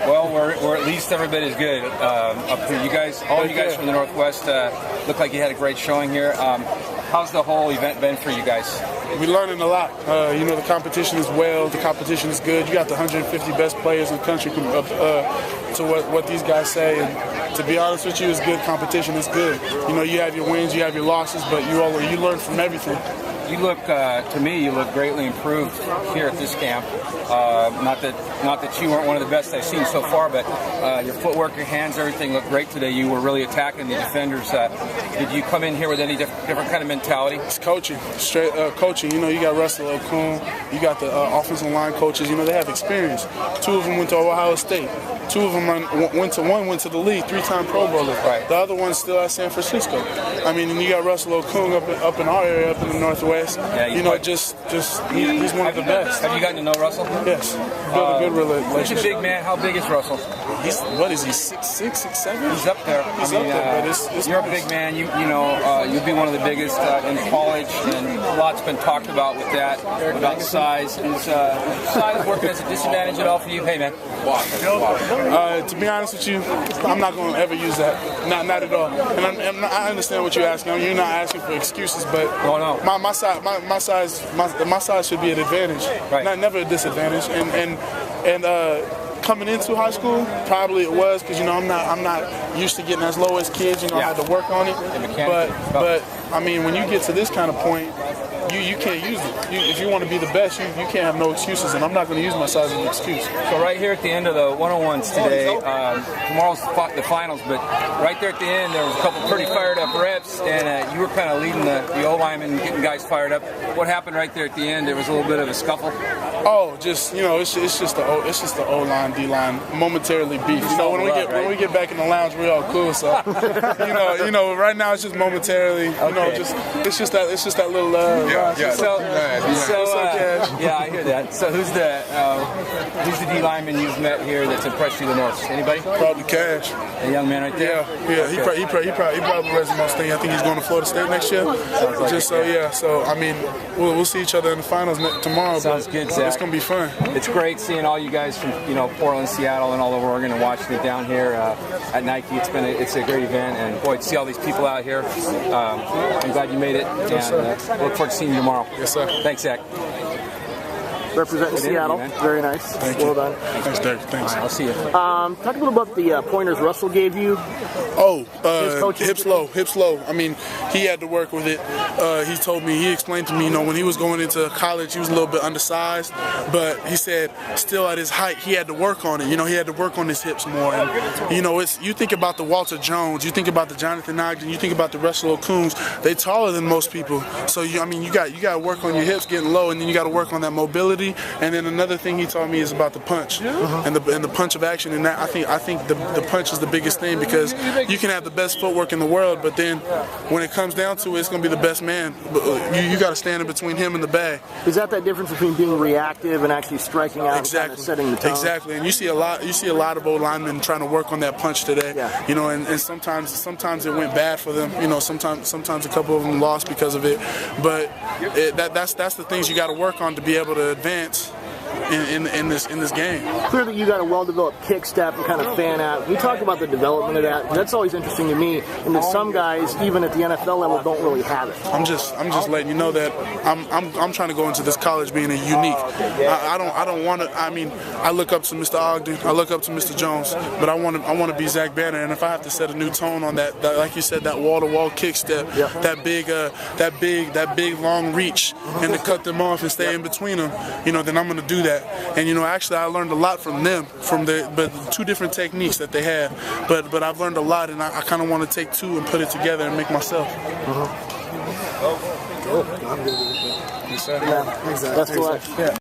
Well, we're at least every bit as good up here. You guys, all you guys from the Northwest, look like you had a great showing here. How's the whole event been for you guys? We're learning a lot. The competition is the competition is good. You got the 150 best players in the country to what these guys say. And to be honest with you, it's good competition. It's good. You have your wins, you have your losses, but you learn from everything. You look, to me, you look greatly improved here at this camp. Not that you weren't one of the best I've seen so far, but your footwork, your hands, everything looked great today. You were really attacking the defenders. Did you come in here with any different kind of mentality? It's coaching, straight coaching. You got Russell Okung, you got the offensive line coaches. They have experience. 2 of them went to Ohio State. 2 of them went to the league, 3-time Pro Bowler. Right. The other one's still at San Francisco. And you got Russell Okung up in our area, up in the Northwest. Yeah, he's one of the best. Have you gotten to know Russell? Yes. Built a good relationship. He's a big man. How big is Russell? What is he? 6'6", 6'7"? He's up there. He's up there. But it's you're a big man. You'll be one of the biggest in college, and a lot's been talked about with that, about size. Is size working as a disadvantage at all for you? Hey, man. To be honest with you, I'm not going to ever use that. Not at all. And I understand what you're asking. You're not asking for excuses, but my size should be an advantage, not never a disadvantage. And coming into high school, probably it was because I'm not used to getting as low as kids. I had to work on it. But when you get to this kind of point, you can't use it. If you want to be the best, you can't have no excuses, and I'm not going to use my size as an excuse. So right here at the end of the one-on-ones today, tomorrow's the finals, but right there at the end, there was a couple pretty fired up reps, and you were kind of leading the O-linemen, getting guys fired up. What happened right there at the end? There was a little bit of a scuffle. Oh, it's just the O-line, D-line momentarily beef. When we get back in the lounge, we're all cool. So right now it's just momentarily. It's just that little love. Yeah, I hear that. So who's the D lineman you've met here that's impressed you the most? Anybody? Probably Cash. A young man right there. Yeah. He probably wears the most thing. I think he's going to Florida State next year. We'll see each other in the finals tomorrow. Sounds good, Zach. It's going to be fun. It's great seeing all you guys from Portland, Seattle, and all over Oregon and Washington down here at Nike. It's a great event, and boy, to see all these people out here, I'm glad you made it, and look forward to seeing you tomorrow. Yes, sir. Thanks, Zach. Representing Seattle. Very nice. Well done. Thanks, Derek. Thanks. I'll see you. Talk a little about the pointers Russell gave you. Hips low. He had to work with it. He explained to me, when he was going into college, he was a little bit undersized, but he said still at his height, he had to work on it. He had to work on his hips more. And, you think about the Walter Jones, you think about the Jonathan Ogden, you think about the Russell Okungs, they taller than most people. So, you got to work on your hips getting low, and then you got to work on that mobility. And then another thing he taught me is about the punch and the punch of action. And that I think the punch is the biggest thing, because you can have the best footwork in the world, but then when it comes down to it, it's going to be the best man. You got to stand in between him and the bag. Is that difference between being reactive and actually striking out and kind of setting the tone? Exactly. And you see a lot of old linemen trying to work on that punch today. Yeah. And sometimes it went bad for them. Sometimes a couple of them lost because of it. But that's the things you got to work on to be able to advance in this game. Clearly, you got a well-developed kick step and kind of fan out. You talk about the development of that. That's always interesting to me. And that some guys, even at the NFL level, don't really have it. I'm just letting you know that I'm trying to go into this college being a unique. I don't want to. I look up to Mr. Ogden. I look up to Mr. Jones. But I want to be Zach Banner. And if I have to set a new tone on that, like you said, that wall-to-wall kick step, that big long reach, and to cut them off and stay in between them, then I'm going to do that. And actually, I learned a lot from them, from the 2 different techniques that they had. But I've learned a lot, and I kind of want to take 2 and put it together and make myself. Yes, sir. Yeah, exactly. That's